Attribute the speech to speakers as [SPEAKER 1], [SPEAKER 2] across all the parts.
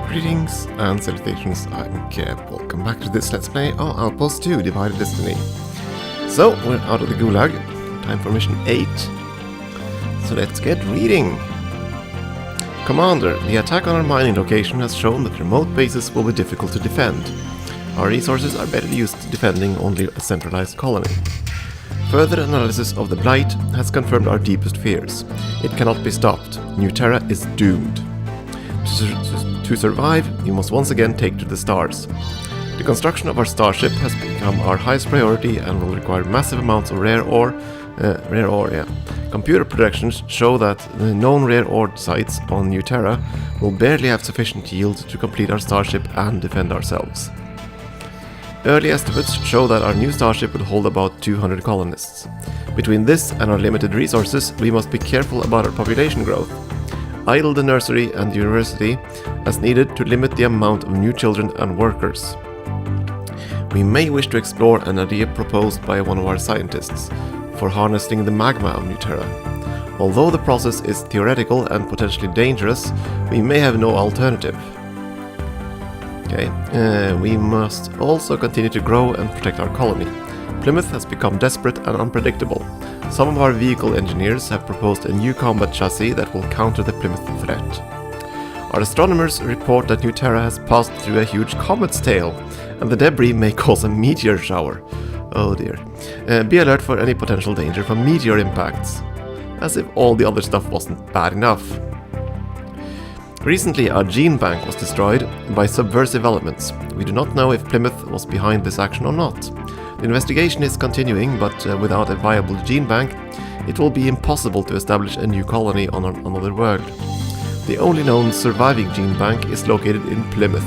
[SPEAKER 1] Greetings and salutations, I'm Keb. Welcome back to this Let's Play of Outpost 2, Divided Destiny. So, we're out of the gulag. Time for mission 8. So let's get reading. Commander, the attack on our mining location has shown that remote bases will be difficult to defend. Our resources are better used to defending only a centralized colony. Further analysis of the Blight has confirmed our deepest fears. It cannot be stopped. New Terra is doomed. To survive, we must once again take to the stars. The construction of our starship has become our highest priority and will require massive amounts of rare ore. Computer projections show that the known rare ore sites on New Terra will barely have sufficient yield to complete our starship and defend ourselves. Early estimates show that our new starship will hold about 200 colonists. Between this and our limited resources, we must be careful about our population growth. Idle the nursery and the university as needed to limit the amount of new children and workers. We may wish to explore an idea proposed by one of our scientists for harnessing the magma of New Terra. Although the process is theoretical and potentially dangerous, we may have no alternative. We must also continue to grow and protect our colony. Plymouth has become desperate and unpredictable. Some of our vehicle engineers have proposed a new combat chassis that will counter the Plymouth threat. Our astronomers report that New Terra has passed through a huge comet's tail, and the debris may cause a meteor shower. Oh dear. Be alert for any potential danger from meteor impacts. As if all the other stuff wasn't bad enough. Recently, our gene bank was destroyed by subversive elements. We do not know if Plymouth was behind this action or not. The investigation is continuing, but without a viable gene bank, it will be impossible to establish a new colony on another world. The only known surviving gene bank is located in Plymouth.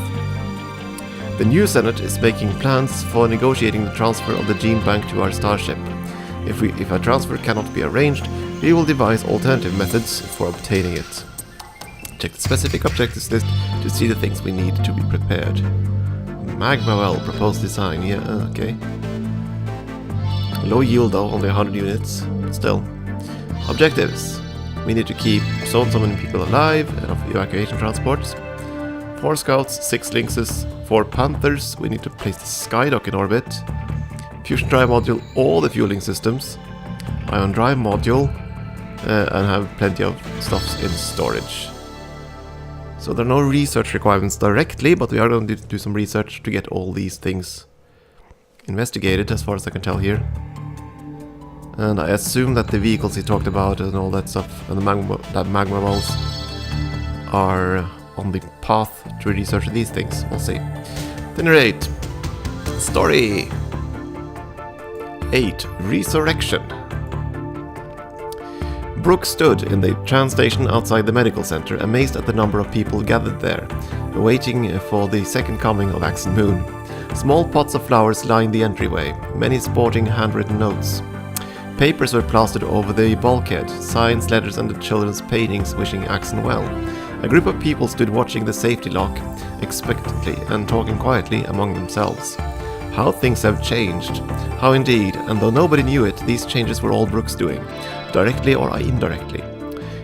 [SPEAKER 1] The new Senate is making plans for negotiating the transfer of the gene bank to our starship. If a transfer cannot be arranged, we will devise alternative methods for obtaining it. Check the specific objectives list to see the things we need to be prepared. Magma well, proposed design, yeah, okay. Low yield though, only 100 units, but still. Objectives. We need to keep so many people alive, enough evacuation transports. 4 scouts, 6 lynxes, 4 panthers, we need to place the skydock in orbit. Fusion drive module, all the fueling systems. Ion drive module, and have plenty of stuffs in storage. So there are no research requirements directly, but we are going to do some research to get all these things investigated, as far as I can tell here. And I assume that the vehicles he talked about and all that stuff, and the magma wells, are on the path to research these things. We'll see. Dinner 8. Story 8. Resurrection. Brooke stood in the tram station outside the medical center, amazed at the number of people gathered there, waiting for the second coming of Axe and Moon. Small pots of flowers lined the entryway, many sporting handwritten notes. Papers were plastered over the bulkhead, signs, letters, and the children's paintings wishing Axon well. A group of people stood watching the safety lock expectantly and talking quietly among themselves. How things have changed. How indeed, and though nobody knew it, these changes were all Brooke's doing, directly or indirectly.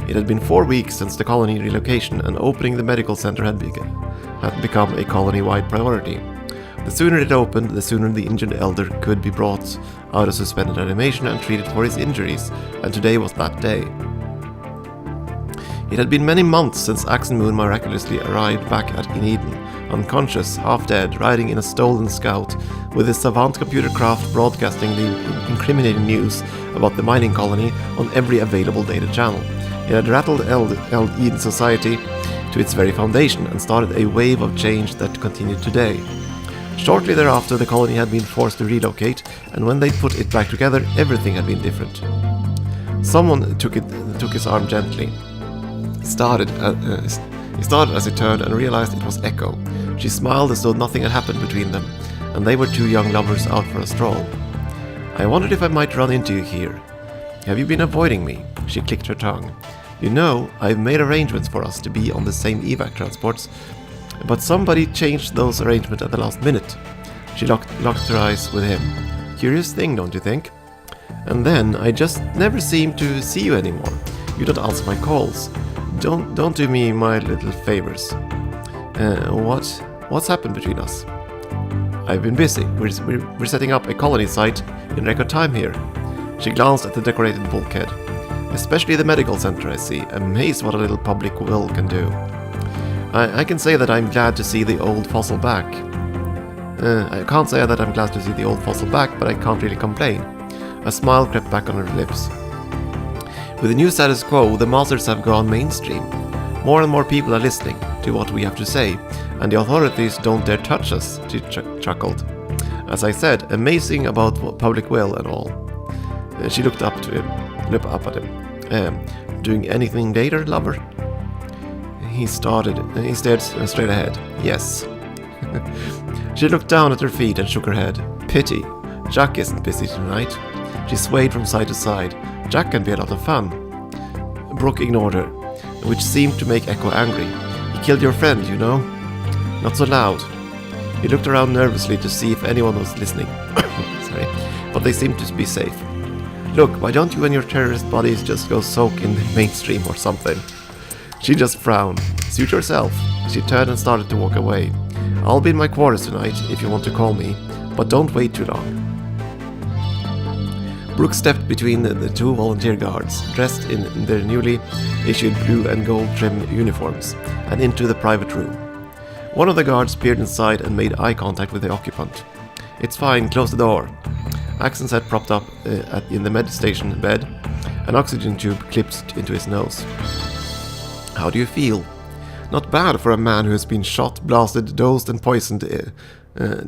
[SPEAKER 1] It had been 4 weeks since the colony relocation, and opening the medical center had become a colony-wide priority. The sooner it opened, the sooner the injured elder could be brought out of suspended animation and treated for his injuries, and today was that day. It had been many months since Axe and Moon miraculously arrived back in Eden, unconscious, half-dead, riding in a stolen scout, with his savant computer craft broadcasting the incriminating news about the mining colony on every available data channel. It had rattled Eden society to its very foundation and started a wave of change that continued today. Shortly thereafter, the colony had been forced to relocate, and when they put it back together, everything had been different. Someone took his arm gently. He started as he turned and realized it was Echo. She smiled as though nothing had happened between them, and they were 2 young lovers out for a stroll. I wondered if I might run into you here. Have you been avoiding me? She clicked her tongue. You know, I've made arrangements for us to be on the same evac transports, but somebody changed those arrangements at the last minute. She locked her eyes with him. Curious thing, don't you think? And then I just never seem to see you anymore. You don't answer my calls. Don't do me my little favors. What's happened between us? I've been busy. We're setting up a colony site in record time here. She glanced at the decorated bulkhead. Especially the medical center, I see. Amazed what a little public will can do. I can say that I'm glad to see the old fossil back. I can't say that I'm glad to see the old fossil back, but I can't really complain. A smile crept back on her lips. With the new status quo, the masters have gone mainstream. More and more people are listening to what we have to say, and the authorities don't dare touch us, she chuckled. As I said, amazing about public will and all. She looked up at him. Doing anything later, lover? He stared straight ahead. Yes. She looked down at her feet and shook her head. Pity. Jack isn't busy tonight. She swayed from side to side. Jack can be a lot of fun. Brooke ignored her, which seemed to make Echo angry. He killed your friend, you know. Not so loud. He looked around nervously to see if anyone was listening. Sorry. But they seemed to be safe. Look, why don't you and your terrorist buddies just go soak in the mainstream or something? She just frowned. Suit yourself. She turned and started to walk away. I'll be in my quarters tonight if you want to call me, but don't wait too long. Brooke stepped between the two volunteer guards, dressed in their newly issued blue and gold trim uniforms, and into the private room. One of the guards peered inside and made eye contact with the occupant. It's fine, close the door. Axon sat propped up in the med station bed, an oxygen tube clipped into his nose. How do you feel? Not bad for a man who has been shot, blasted, dosed and poisoned,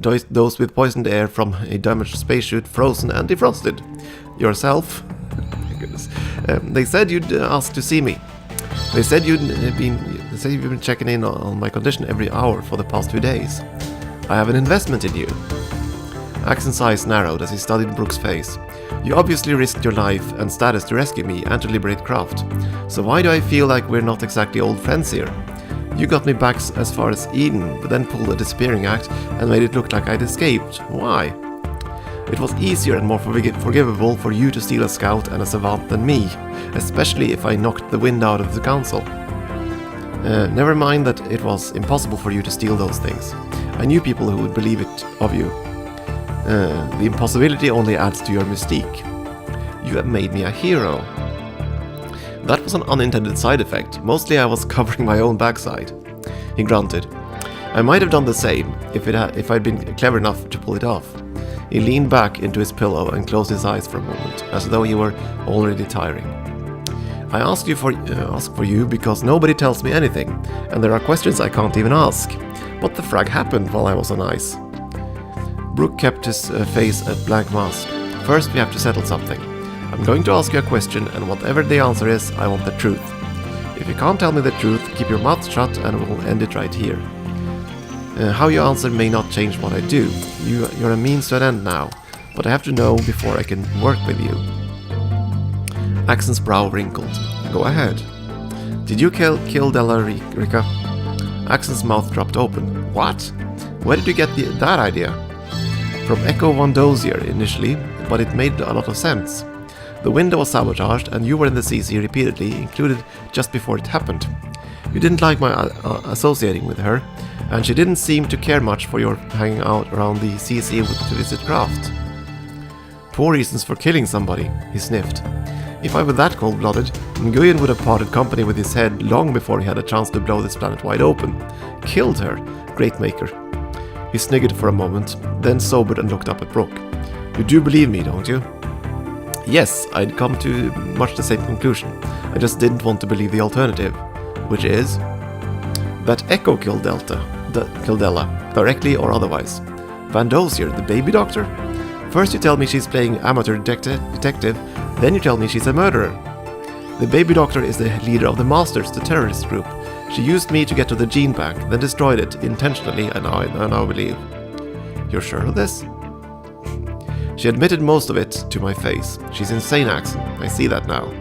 [SPEAKER 1] dosed with poisoned air from a damaged spacesuit, frozen and defrosted. Yourself? My goodness. They said you'd ask to see me. They said you've been checking in on my condition every hour for the past 2 days. I have an investment in you. Axon's eyes narrowed as he studied Brooke's face. You obviously risked your life and status to rescue me and to liberate Craft. So why do I feel like we're not exactly old friends here? You got me back as far as Eden, but then pulled a disappearing act and made it look like I'd escaped. Why? It was easier and more forgivable for you to steal a scout and a savant than me, especially if I knocked the wind out of the council. Never mind that it was impossible for you to steal those things. I knew people who would believe it of you. The impossibility only adds to your mystique. You have made me a hero. That was an unintended side effect. Mostly I was covering my own backside. He grunted. I might have done the same if I'd been clever enough to pull it off. He leaned back into his pillow and closed his eyes for a moment, as though he were already tiring. I ask for you because nobody tells me anything, and there are questions I can't even ask. What the frag happened while I was on ice? Brooke kept his face a blank mask. First we have to settle something. I'm going to ask you a question, and whatever the answer is, I want the truth. If you can't tell me the truth, keep your mouth shut and we'll end it right here. How you answer may not change what I do. You're a means to an end now, but I have to know before I can work with you. Axon's brow wrinkled. Go ahead. Did you kill Della Rica? Axon's mouth dropped open. What? Where did you get that idea? From Echo Von Dozier initially, but it made a lot of sense. The window was sabotaged and you were in the CC repeatedly, included just before it happened. You didn't like my associating with her, and she didn't seem to care much for your hanging out around the CC to visit Craft. Poor reasons for killing somebody, he sniffed. If I were that cold-blooded, Nguyen would have parted company with his head long before he had a chance to blow this planet wide open. Killed her, great maker. He sniggered for a moment, then sobered and looked up at Brooke. You do believe me, don't you? Yes, I'd come to much the same conclusion. I just didn't want to believe the alternative. Which is? That Echo killed Della, directly or otherwise. Van Dozier, the baby doctor? First you tell me she's playing amateur detective, then you tell me she's a murderer. The baby doctor is the leader of the Masters, the terrorist group. She used me to get to the gene bank, then destroyed it intentionally, and I now believe. You're sure of this? She admitted most of it to my face. She's insane, Axon. I see that now.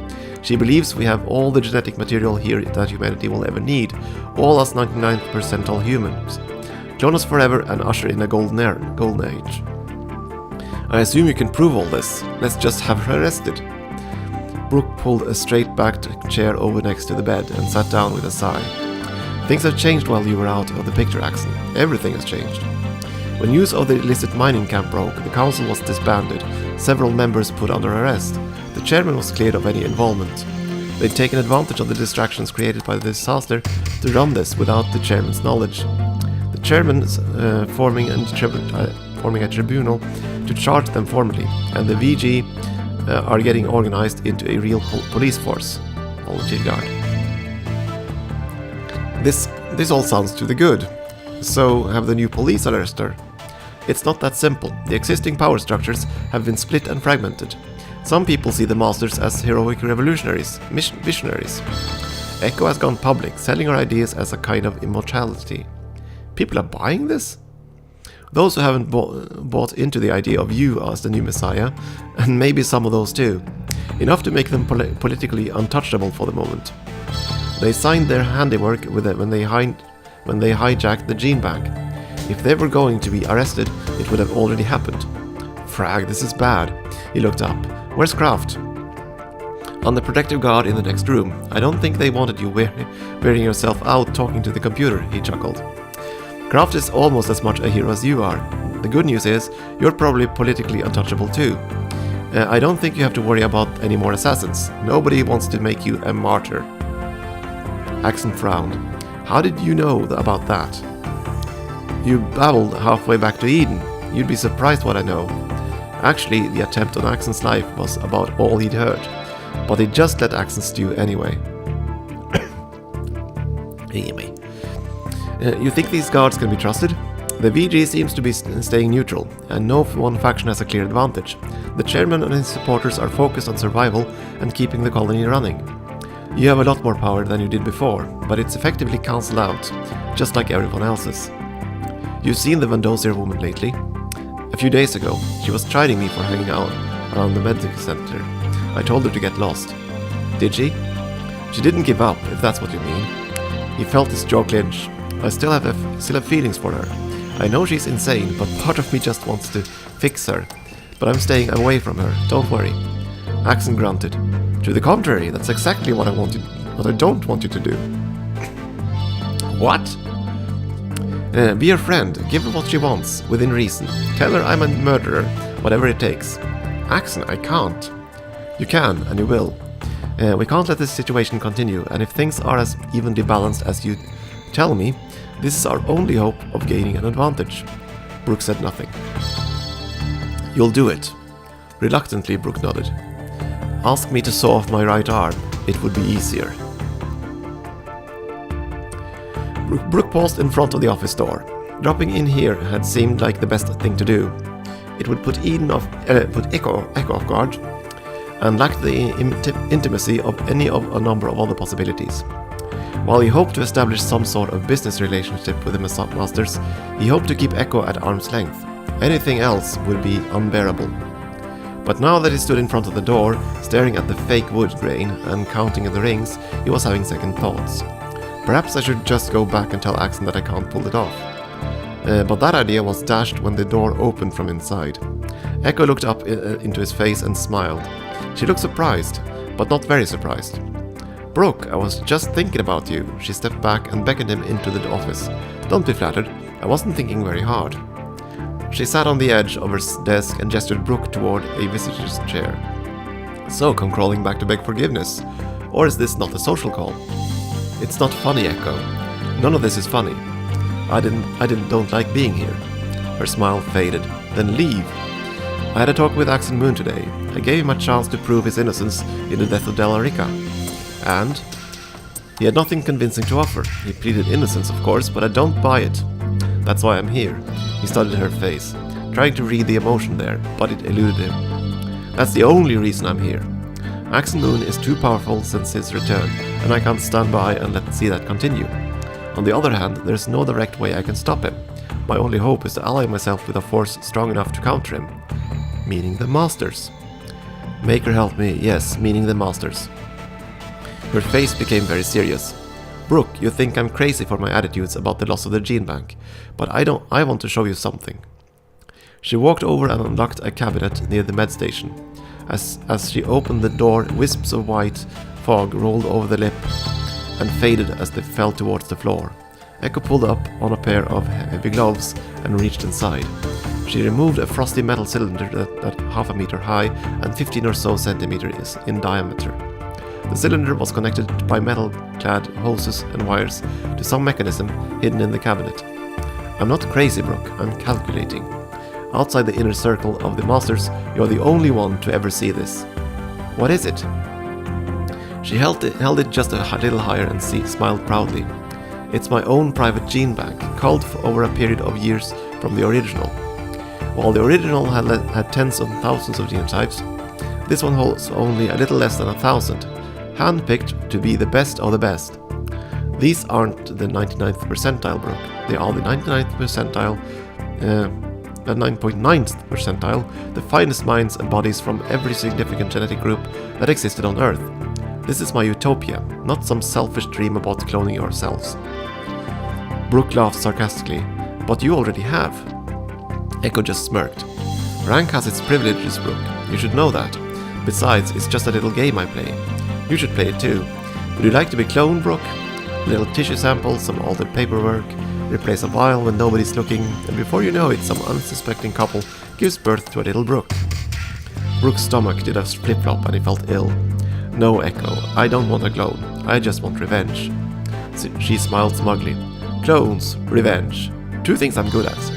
[SPEAKER 1] She believes we have all the genetic material here that humanity will ever need, all us 99th percentile humans. Clone us forever and usher in a golden age. I assume you can prove all this. Let's just have her arrested. Brooke pulled a straight-backed chair over next to the bed and sat down with a sigh. Things have changed while you were out of the picture, Axon. Everything has changed. When news of the illicit mining camp broke, the council was disbanded, several members put under arrest. The chairman was cleared of any involvement. They'd taken advantage of the distractions created by the disaster to run this without the chairman's knowledge. The chairman's forming a tribunal to charge them formally, and the VG are getting organized into a real police force. Volunteer guard. This all sounds to the good. So have the new police arrested her? It's not that simple. The existing power structures have been split and fragmented. Some people see the Masters as heroic revolutionaries, visionaries. Echo has gone public, selling her ideas as a kind of immortality. People are buying this? Those who haven't bought into the idea of you as the new messiah, and maybe some of those too. Enough to make them politically untouchable for the moment. They signed their handiwork with it when they hijacked the gene bank. If they were going to be arrested, it would have already happened. Frag, this is bad. He looked up. Where's Kraft? On the protective guard in the next room. I don't think they wanted you wearing yourself out talking to the computer, he chuckled. Kraft is almost as much a hero as you are. The good news is, you're probably politically untouchable too. I don't think you have to worry about any more assassins. Nobody wants to make you a martyr. Axon frowned. How did you know about that? You babbled halfway back to Eden. You'd be surprised what I know. Actually, the attempt on Axon's life was about all he'd heard, but he just let Axon stew anyway. You think these guards can be trusted? The VG seems to be staying neutral, and no one faction has a clear advantage. The chairman and his supporters are focused on survival and keeping the colony running. You have a lot more power than you did before, but it's effectively cancelled out, just like everyone else's. You've seen the Vandosier woman lately? A few days ago, she was chiding me for hanging out around the medical center. I told her to get lost. Did she? She didn't give up, if that's what you mean. He felt his jaw clench. I still have feelings for her. I know she's insane, but part of me just wants to fix her. But I'm staying away from her, don't worry. Axon grunted. To the contrary, that's exactly what I don't want you to do. What? Be her friend, give her what she wants, within reason. Tell her I'm a murderer, whatever it takes. Axon, I can't. You can, and you will. We can't let this situation continue, and if things are as evenly balanced as you tell me, this is our only hope of gaining an advantage. Brooke said nothing. You'll do it. Reluctantly, Brooke nodded. Ask me to saw off my right arm. It would be easier. Brooke paused in front of the office door. Dropping in here had seemed like the best thing to do. It would put Echo off guard, and lacked the intimacy of any of a number of other possibilities. While he hoped to establish some sort of business relationship with the Masters, he hoped to keep Echo at arm's length. Anything else would be unbearable. But now that he stood in front of the door, staring at the fake wood grain and counting the rings, he was having second thoughts. Perhaps I should just go back and tell Axon that I can't pull it off. But that idea was dashed when the door opened from inside. Echo looked up into his face and smiled. She looked surprised, but not very surprised. Brooke, I was just thinking about you. She stepped back and beckoned him into the office. Don't be flattered, I wasn't thinking very hard. She sat on the edge of her desk and gestured Brooke toward a visitor's chair. So, come crawling back to beg forgiveness? Or is this not a social call? It's not funny, Echo. None of this is funny. I don't like being here. Her smile faded. Then leave. I had a talk with Axon Moon today. I gave him a chance to prove his innocence in the death of Delarica. And? He had nothing convincing to offer. He pleaded innocence, of course, but I don't buy it. That's why I'm here. He studied her face, trying to read the emotion there, but it eluded him. That's the only reason I'm here. Axon Moon is too powerful since his return, and I can't stand by and see that continue. On the other hand, there's no direct way I can stop him. My only hope is to ally myself with a force strong enough to counter him. Meaning the Masters. Make her help me, yes, meaning the Masters. Her face became very serious. Brooke, you think I'm crazy for my attitudes about the loss of the gene bank, but I want to show you something. She walked over and unlocked a cabinet near the med station. As she opened the door, wisps of white fog rolled over the lip and faded as they fell towards the floor. Echo pulled up on a pair of heavy gloves and reached inside. She removed a frosty metal cylinder that half a meter high and 15 or so centimeters in diameter. The cylinder was connected by metal-clad hoses and wires to some mechanism hidden in the cabinet. I'm not crazy, Brooke, I'm calculating. Outside the inner circle of the Masters, you're the only one to ever see this. What is it? She held it just a little higher and smiled proudly. It's my own private gene bank, culled over a period of years from the original. While the original had tens of thousands of genotypes, this one holds only a little less than 1,000, handpicked to be the best of the best. These aren't the 99th percentile, Brooke. They are the 99th percentile, the 9.9th percentile, the finest minds and bodies from every significant genetic group that existed on Earth. This is my utopia, not some selfish dream about cloning yourselves. Brooke laughed sarcastically. But you already have. Echo just smirked. Rank has its privileges, Brooke. You should know that. Besides, it's just a little game I play. You should play it too. Would you like to be cloned, Brooke? A little tissue sample, some altered paperwork, replace a vial when nobody's looking, and before you know it, some unsuspecting couple gives birth to a little Brooke. Brooke's stomach did a flip-flop and he felt ill. No, Echo, I don't want a clone. I just want revenge. She smiled smugly. Clones, revenge. Two things I'm good at.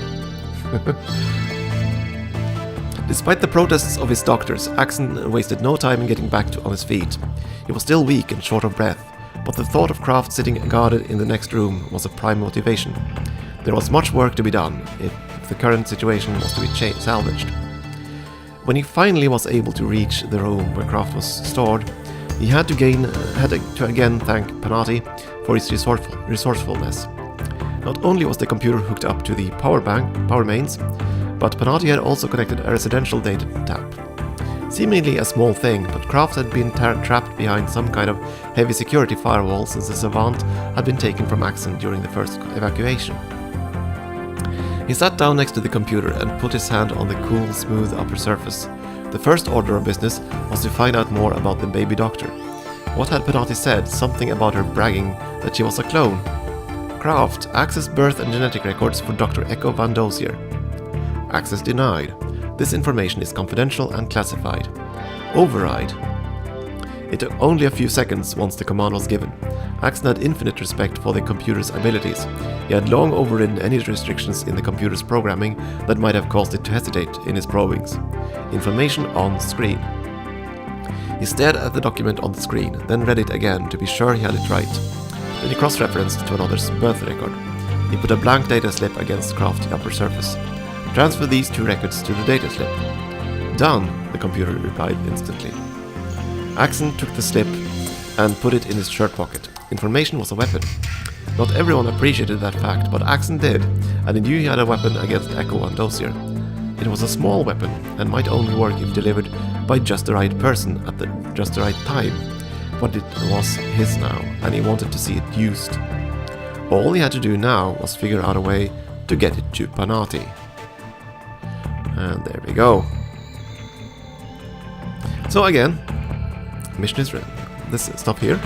[SPEAKER 1] Despite the protests of his doctors, Axon wasted no time in getting back on his feet. He was still weak and short of breath, but the thought of Kraft sitting guarded in the next room was a prime motivation. There was much work to be done if the current situation was to be salvaged. When he finally was able to reach the room where Kraft was stored, he had to again thank Panati for his resourcefulness. Not only was the computer hooked up to the power mains, but Panati had also connected a residential data tap. Seemingly a small thing, but Kraft had been trapped behind some kind of heavy security firewall since the Savant had been taken from Axon during the first evacuation. He sat down next to the computer and put his hand on the cool, smooth upper surface. The first order of business was to find out more about the baby doctor. What had Panati said? Something about her bragging that she was a clone. Kraft, access birth and genetic records for Dr. Echo Van Dozier. Access denied. This information is confidential and classified. Override. It took only a few seconds once the command was given. Axon had infinite respect for the computer's abilities. He had long overridden any restrictions in the computer's programming that might have caused it to hesitate in his probings. Information on screen. He stared at the document on the screen, then read it again to be sure he had it right. Then he cross-referenced to another's birth record. He put a blank data slip against Kraft's upper surface. Transfer these two records to the data slip. Done, the computer replied instantly. Axon took the slip and put it in his shirt pocket. Information was a weapon. Not everyone appreciated that fact, but Axon did, and he knew he had a weapon against Echo and Dozier. It was a small weapon, and might only work if delivered by just the right person at just the right time. But it was his now, and he wanted to see it used. All he had to do now was figure out a way to get it to Panati. And there we go. So again, mission is written. This stuff here.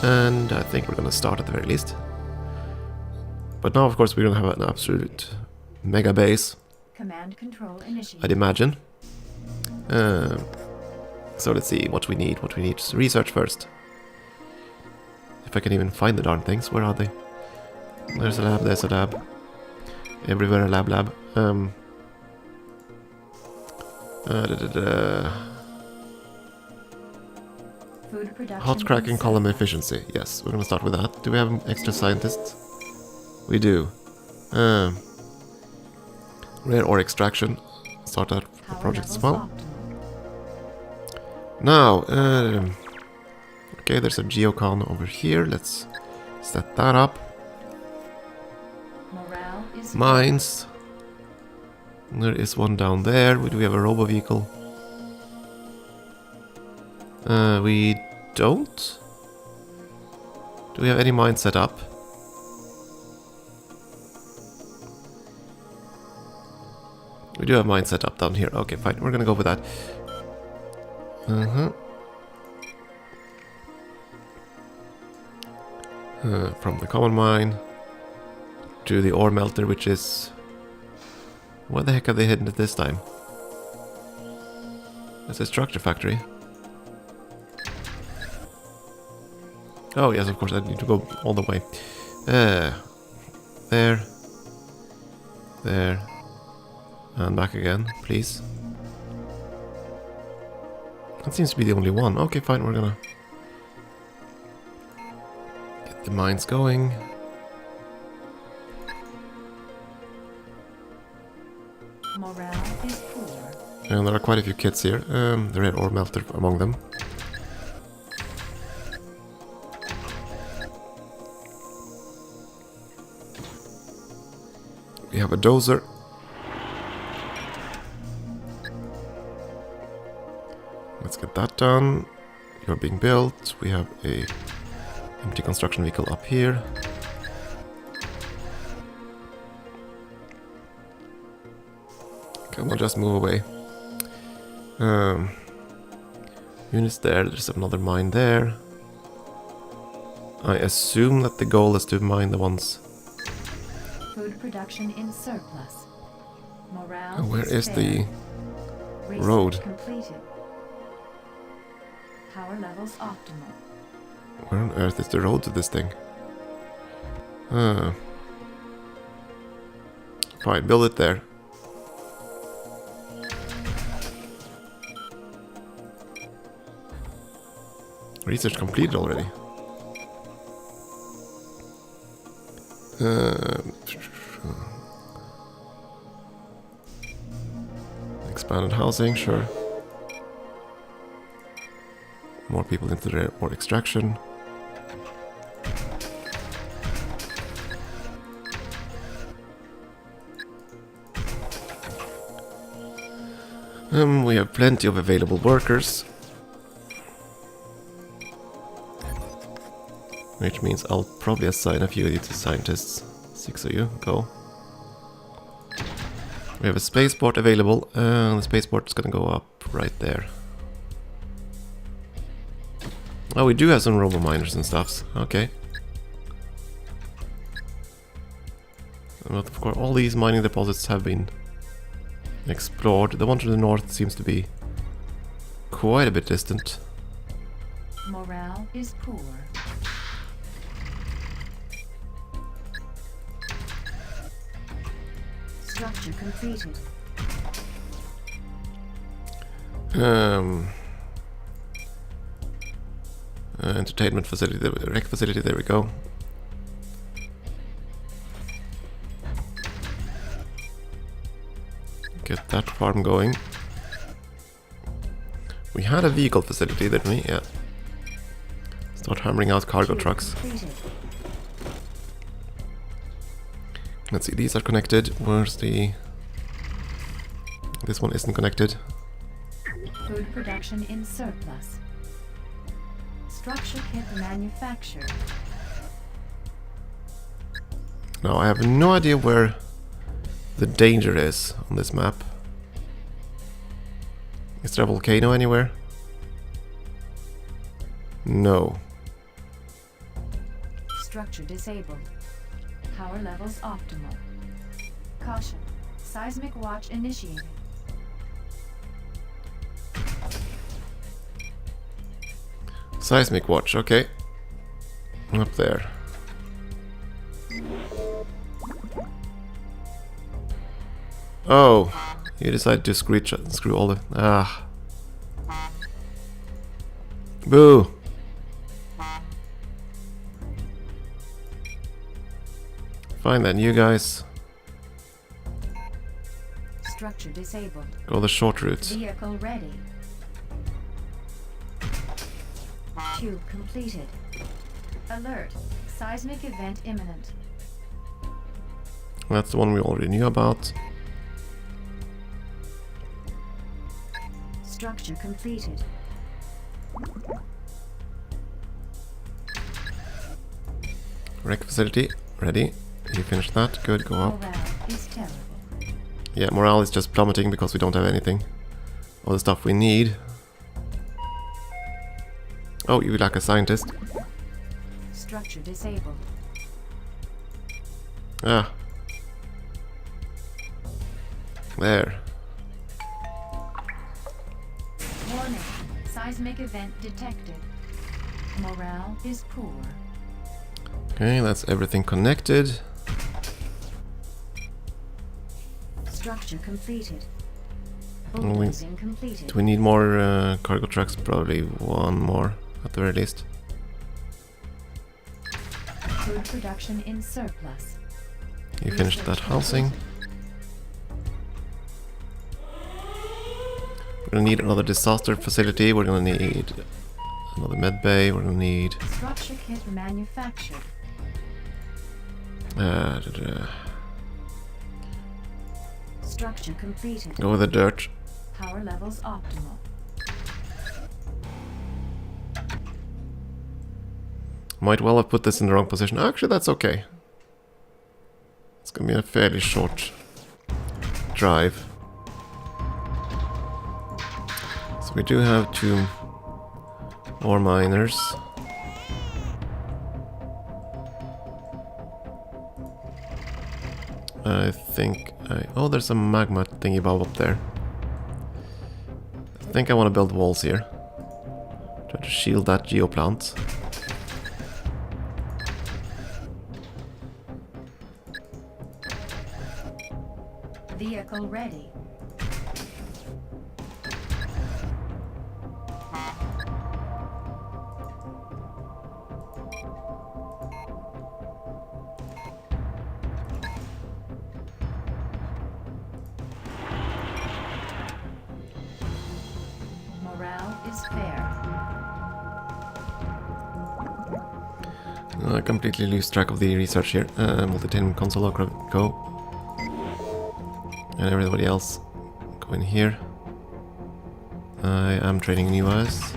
[SPEAKER 1] And I think we're gonna start at the very least. But now of course we're gonna have an absolute mega base.
[SPEAKER 2] Command control initiated.
[SPEAKER 1] I'd imagine. So let's see what we need. What we need is research first. If I can even find the darn things. Where are they? There's a lab, there's a lab. Everywhere a lab.
[SPEAKER 2] Food production.
[SPEAKER 1] Hot cracking column efficiency. Yes, we're gonna start with that. Do we have extra scientists? We do. Rare ore extraction. Start that project as well. Now, okay, there's a geocon over here. Let's set that up. Mines. There is one down there. Do we have a robo vehicle? We don't. Do we have any mines set up? We do have mines set up down here. Okay, fine. We're gonna go with that. From the common mine to the ore melter, which is... Where the heck have they hidden it this time? It's a structure factory. Oh yes, of course, I need to go all the way. There. There. And back again, please. That seems to be the only one. Okay, fine, we're gonna get the mines going.
[SPEAKER 2] Morale is poor.
[SPEAKER 1] And there are quite a few kits here. The red ore melter among them. We have a dozer. Let's get that done. You're being built. We have a empty construction vehicle up here. Okay, we'll just move away. Units there. There's another mine there. I assume that the goal is to mine the ones.
[SPEAKER 2] Food production in surplus. Morale.
[SPEAKER 1] Oh, where is the
[SPEAKER 2] Research
[SPEAKER 1] road?
[SPEAKER 2] completed. Power levels optimal.
[SPEAKER 1] Where on earth is the road to this thing? Fine, build it there. Research completed already. Expanded housing, sure. More people into the ore extraction. We have plenty of available workers. Which means I'll probably assign a few of you to scientists. 6 of you, go. We have a spaceport available, and the spaceport is gonna go up right there. Oh, we do have some robo-miners and stuffs, okay. But of course, all these mining deposits have been explored. The one to the north seems to be quite a bit distant.
[SPEAKER 2] Morale is poor. Structure completed.
[SPEAKER 1] Entertainment facility, the rec facility, there we go. Get that farm going. We had a vehicle facility, didn't we? Yeah. Start hammering out cargo trucks.
[SPEAKER 2] Completed.
[SPEAKER 1] Let's see, these are connected. Where's the... This one isn't connected.
[SPEAKER 2] Food production in surplus. Structure kit manufactured.
[SPEAKER 1] Now, I have no idea where the danger is on this map. Is there a volcano anywhere? No.
[SPEAKER 2] Structure disabled. Power levels optimal. Caution. Seismic watch initiated.
[SPEAKER 1] Seismic watch, okay. Up there. Oh, you decided to screw all the... Ah. Boo! Fine then, you guys.
[SPEAKER 2] Structure disabled.
[SPEAKER 1] Go the short route.
[SPEAKER 2] Vehicle ready. Tube completed. Alert. Seismic event imminent.
[SPEAKER 1] That's the one we already knew about.
[SPEAKER 2] Structure completed.
[SPEAKER 1] Rec facility, ready. You finished that, good, go up.
[SPEAKER 2] Morale is terrible.
[SPEAKER 1] Yeah, morale is just plummeting because we don't have anything. All the stuff we need. Oh, you like a scientist?
[SPEAKER 2] Structure disabled.
[SPEAKER 1] Ah. There.
[SPEAKER 2] Warning. Seismic event detected. Morale is poor.
[SPEAKER 1] Okay, that's everything connected.
[SPEAKER 2] Structure completed.
[SPEAKER 1] We-
[SPEAKER 2] Bulldozing completed.
[SPEAKER 1] Do we need more cargo trucks? Probably one more, at the very least.
[SPEAKER 2] Food production in surplus.
[SPEAKER 1] You finished that housing. We're gonna need another disaster facility. We're gonna need another med bay. We're gonna need
[SPEAKER 2] Structure kit manufactured. Structure completed.
[SPEAKER 1] Go with the dirt.
[SPEAKER 2] Power levels optimal.
[SPEAKER 1] Might well have put this in the wrong position. Actually, that's okay. It's gonna be a fairly short drive. So we do have 2 more miners. I think oh, there's a magma thingy bob up there. I think I want to build walls here. Try to shield that geoplant.
[SPEAKER 2] Vehicle ready. Morale is fair.
[SPEAKER 1] I completely lose track of the research here. Multi-team console go. And everybody else go in here. I am training new eyes.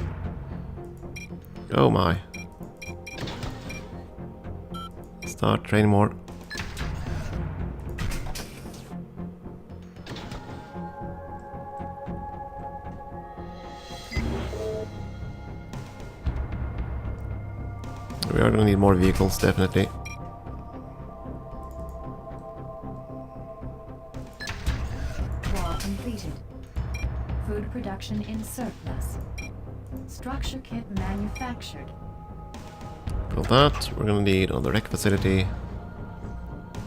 [SPEAKER 1] Oh my. Start training more. We are gonna need more vehicles, definitely.
[SPEAKER 2] Wall completed. Food production in surplus. Structure kit manufactured.
[SPEAKER 1] Build that. We're gonna need another rec facility.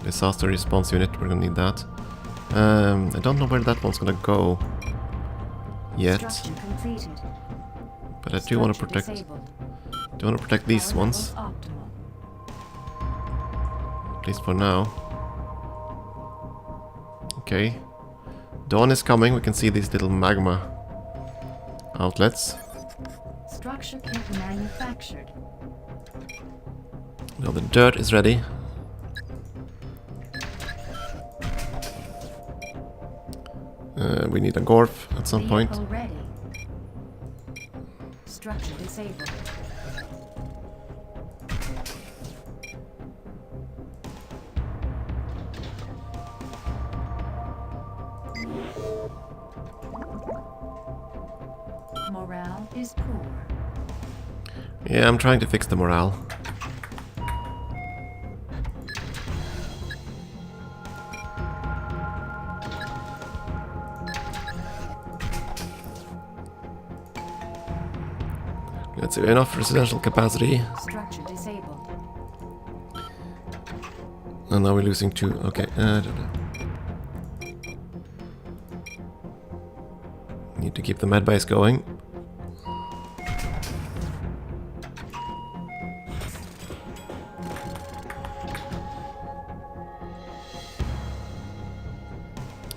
[SPEAKER 1] Disaster response unit, we're gonna need that. I don't know where that one's gonna go yet,
[SPEAKER 2] Structure completed.
[SPEAKER 1] but I do want to
[SPEAKER 2] Structure
[SPEAKER 1] protect.
[SPEAKER 2] disabled.
[SPEAKER 1] Do want to protect these
[SPEAKER 2] Power
[SPEAKER 1] ones,
[SPEAKER 2] levels optimal.
[SPEAKER 1] at least for now. Okay, dawn is coming. We can see these little magma outlets.
[SPEAKER 2] Structure kit manufactured.
[SPEAKER 1] Now the dirt is ready. We need a Gorf at some point.
[SPEAKER 2] Vehicle ready. Structure disabled. Morale is poor.
[SPEAKER 1] Yeah, I'm trying to fix the morale. Let's see, enough residential capacity.
[SPEAKER 2] Structure disabled.
[SPEAKER 1] And now we're losing 2. Okay. Need to keep the med base going.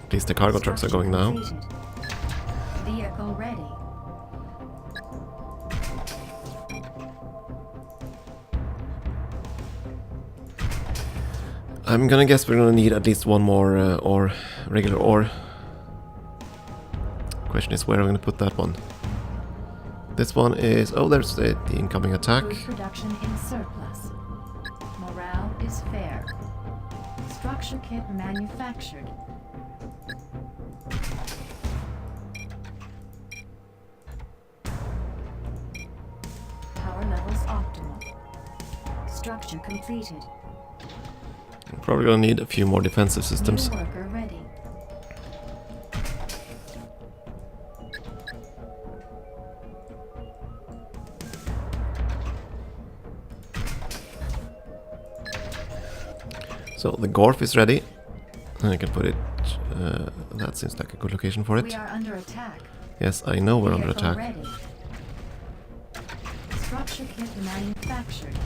[SPEAKER 1] At least the cargo trucks are going now.
[SPEAKER 2] Completed. Vehicle ready.
[SPEAKER 1] I'm gonna guess we're gonna need at least one more ore, regular ore. Question is where I'm gonna put that one. This one is... oh, there's the incoming attack.
[SPEAKER 2] Food production in surplus. Morale is fair. Structure kit manufactured. Power levels optimal. Structure completed.
[SPEAKER 1] I'm probably gonna need a few more defensive systems.
[SPEAKER 2] New worker ready.
[SPEAKER 1] So the Gorf is ready. And I can put it... that seems like a good location for it.
[SPEAKER 2] We are under attack.
[SPEAKER 1] Yes, I know we're under
[SPEAKER 2] Vehicle
[SPEAKER 1] attack.
[SPEAKER 2] ready. Structure kit manufactured.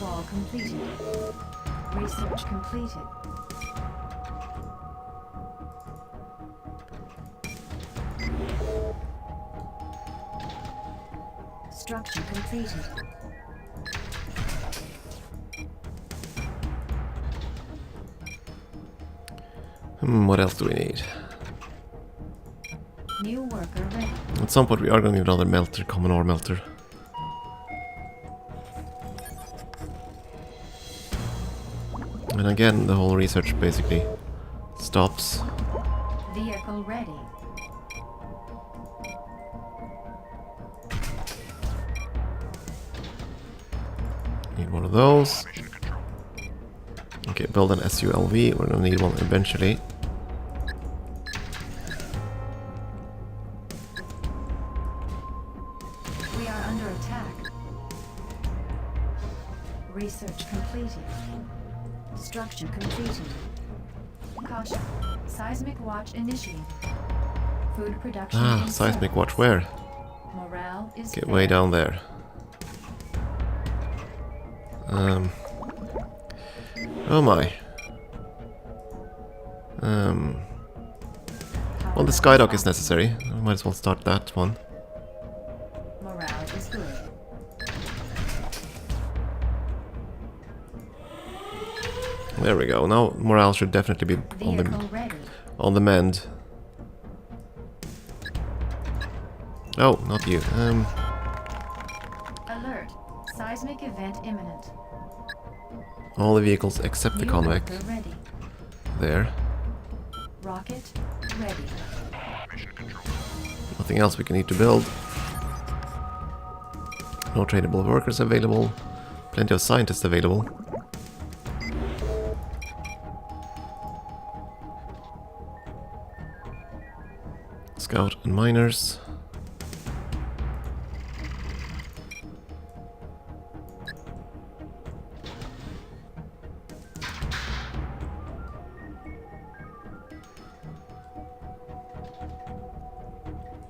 [SPEAKER 2] Wall completed. Research completed. Structure completed.
[SPEAKER 1] What else do we need?
[SPEAKER 2] New worker ready.
[SPEAKER 1] At some point we are going to need another melter, common ore melter. And again, the whole research basically stops.
[SPEAKER 2] Vehicle ready.
[SPEAKER 1] Need one of those. Okay, build an SULV. We're gonna need one eventually.
[SPEAKER 2] We are under attack. Research completed. Structure completed. Caution. Seismic watch initiated. Food production. in
[SPEAKER 1] Seismic
[SPEAKER 2] surplus.
[SPEAKER 1] watch where?
[SPEAKER 2] Morale is
[SPEAKER 1] Get
[SPEAKER 2] fair.
[SPEAKER 1] way down there. Oh my. Well, the skydock is necessary. I might as well start that one.
[SPEAKER 2] Morale is good.
[SPEAKER 1] There we go. Now morale should definitely be
[SPEAKER 2] Vehicle ready.
[SPEAKER 1] on the mend. Oh, not you.
[SPEAKER 2] Alert. Seismic event imminent.
[SPEAKER 1] All the vehicles except the
[SPEAKER 2] New
[SPEAKER 1] convict.
[SPEAKER 2] worker ready.
[SPEAKER 1] There.
[SPEAKER 2] Rocket ready.
[SPEAKER 1] Nothing else we can need to build. No tradable workers available. Plenty of scientists available. Scout and miners.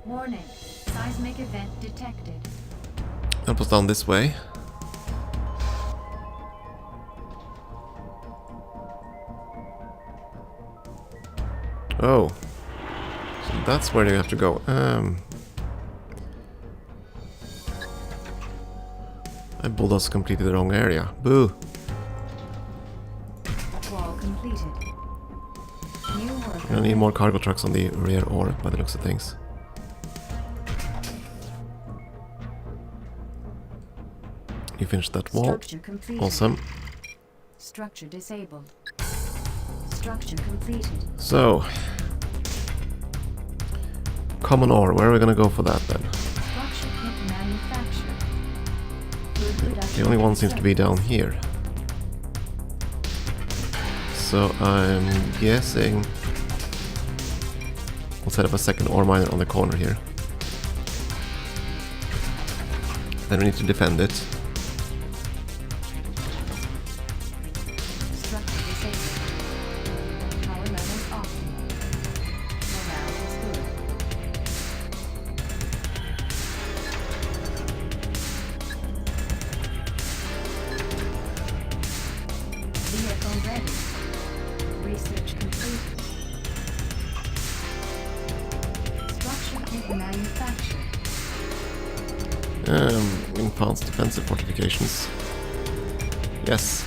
[SPEAKER 2] Warning. Seismic event detected.
[SPEAKER 1] Outpost down this way. Oh. So that's where you have to go. I bulldozed completely the wrong area. Boo!
[SPEAKER 2] Wall completed. New
[SPEAKER 1] I'm
[SPEAKER 2] worker
[SPEAKER 1] gonna need more cargo trucks on the rear ore by the looks of things. You finished that wall.
[SPEAKER 2] Structure completed.
[SPEAKER 1] Awesome.
[SPEAKER 2] Structure disabled. Structure completed.
[SPEAKER 1] So, common ore. Where are we gonna go for that then?
[SPEAKER 2] Structure kit manufactured. Food production
[SPEAKER 1] The only one
[SPEAKER 2] in
[SPEAKER 1] seems to be down here. So I'm guessing we'll set up a second ore miner on the corner here. Then we need to defend it.
[SPEAKER 2] Structure disabled. Power levels optimal. Morale is good. Vehicle ready. Research completed. Structure kit manufactured.
[SPEAKER 1] Enhanced defensive fortifications. Yes.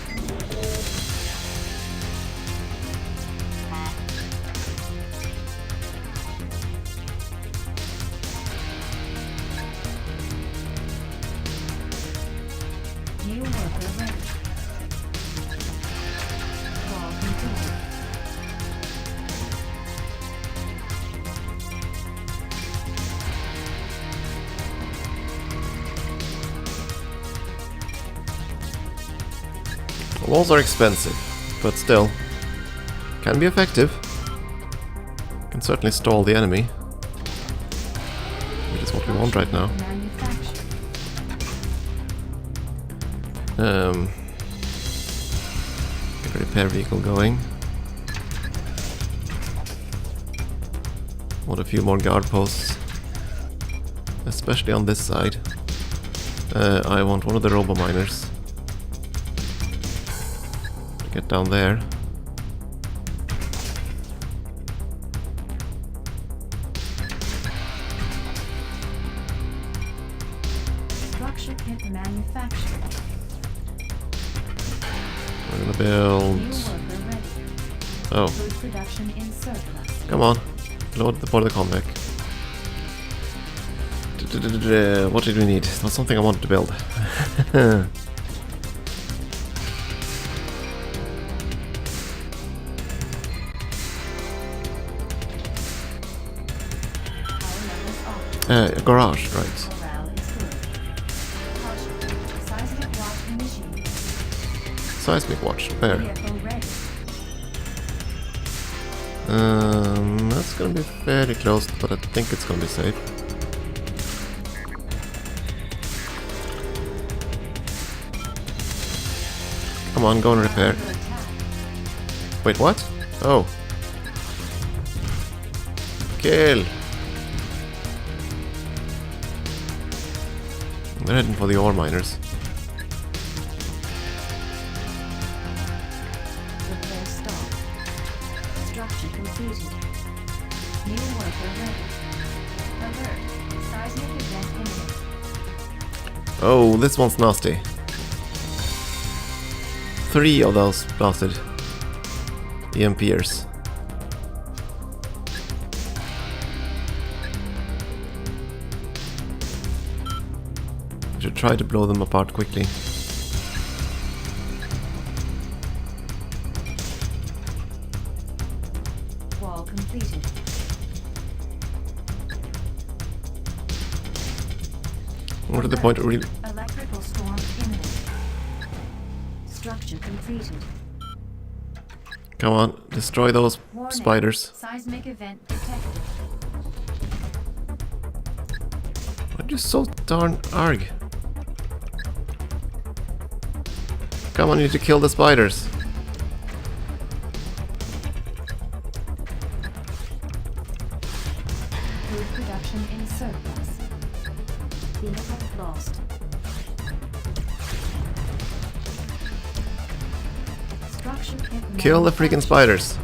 [SPEAKER 2] New worker ready.
[SPEAKER 1] Walls are expensive, but still can be effective. Can certainly stall the enemy, which is what we want right now. Get a repair vehicle going. Want a few more guard posts, especially on this side. I want one of the robo miners to get down there.
[SPEAKER 2] Structure kit manufactured.
[SPEAKER 1] We're gonna build.
[SPEAKER 2] New worker ready.
[SPEAKER 1] Oh,
[SPEAKER 2] Food production in surplus.
[SPEAKER 1] come on. Load the border convict. What did we need? It's not something I wanted to build.
[SPEAKER 2] Power levels off.
[SPEAKER 1] A garage, right.
[SPEAKER 2] Morale is good. Caution. Seismic watch initiated.
[SPEAKER 1] Seismic watch, where?
[SPEAKER 2] Vehicle ready.
[SPEAKER 1] That's gonna be fairly close, but I think it's gonna be safe. Come on, go and repair.
[SPEAKER 2] Under attack.
[SPEAKER 1] Wait, what? Oh. Kill! They're heading for the ore miners.
[SPEAKER 2] Repair stop. Structure completed. New worker ready. Alert. Seismic event imminent.
[SPEAKER 1] Oh, this one's nasty. 3 of those blasted EMPers. I should try to blow them apart quickly.
[SPEAKER 2] Wall completed.
[SPEAKER 1] What to the point really.
[SPEAKER 2] Electrical storm imminent. Structure completed.
[SPEAKER 1] Come on, destroy those
[SPEAKER 2] Warning.
[SPEAKER 1] spiders.
[SPEAKER 2] Seismic event detected.
[SPEAKER 1] Why are you so darn arg? Come on, you need to kill the spiders.
[SPEAKER 2] Food production in surplus. Vehicle lost. Structure kit
[SPEAKER 1] Kill the freaking spiders.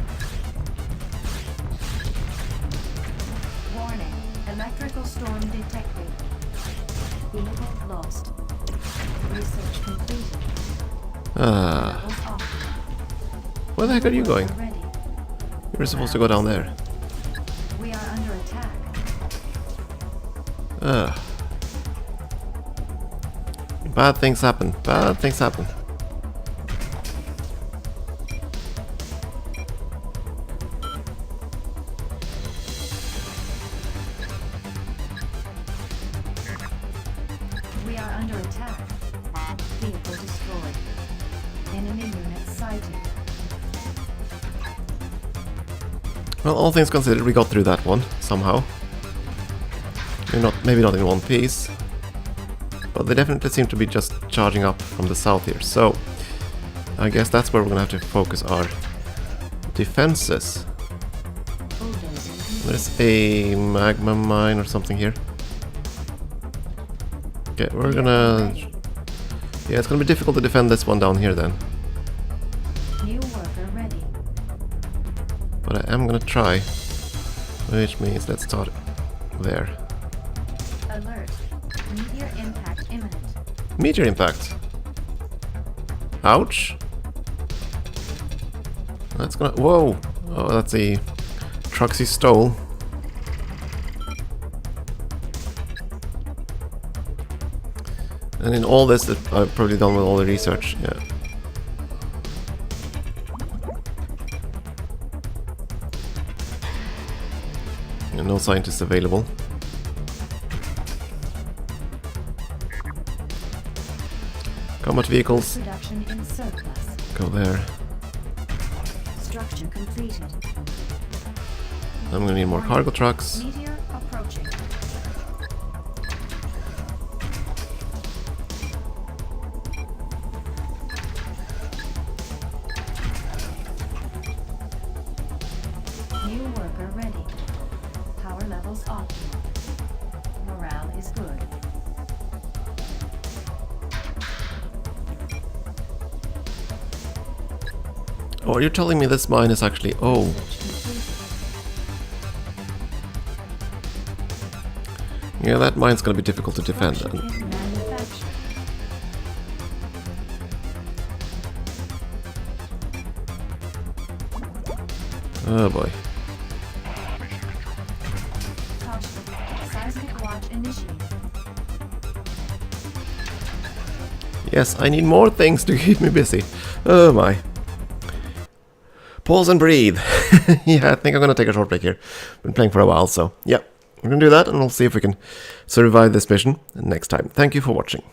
[SPEAKER 2] Warning. Electrical storm detected. Vehicle lost. Research completed.
[SPEAKER 1] Ah,
[SPEAKER 2] Levels off.
[SPEAKER 1] where the heck are you going?
[SPEAKER 2] Ready.
[SPEAKER 1] You were supposed to go down there.
[SPEAKER 2] We are under attack.
[SPEAKER 1] Ah. Bad things happen. Bad things happen.
[SPEAKER 2] We are under attack. Vehicle destroyed. Enemy unit sighted.
[SPEAKER 1] Well, all things considered, we got through that one somehow. Maybe not in one piece, but they definitely seem to be just charging up from the south here. So I guess that's where we're gonna have to focus our defenses.
[SPEAKER 2] Bulldozer.
[SPEAKER 1] There's a magma mine or something here. Okay, we're gonna. Yeah, it's gonna be difficult to defend this one down here then.
[SPEAKER 2] New worker ready.
[SPEAKER 1] But I am gonna try. Which means let's start there.
[SPEAKER 2] Alert. Meteor impact imminent.
[SPEAKER 1] Meteor impact. Ouch. That's gonna. Whoa! Oh, that's a Truxy stole. And in all this, that I've probably done with all the research. Yeah. And no scientists available. Combat vehicles.
[SPEAKER 2] Production in surplus.
[SPEAKER 1] Go there.
[SPEAKER 2] Structure completed.
[SPEAKER 1] I'm gonna need more cargo trucks.
[SPEAKER 2] Meteor approaching. New worker ready. Power levels optimal. Morale is good.
[SPEAKER 1] Oh, you're telling me this mine is actually... Oh. Yeah, that mine's gonna be difficult to defend then. Oh boy. Yes, I need more things to keep me busy. Oh my. Pause and breathe. Yeah, I think I'm gonna take a short break here. Been playing for a while, so yeah. We're gonna do that and we'll see if we can survive this mission next time. Thank you for watching.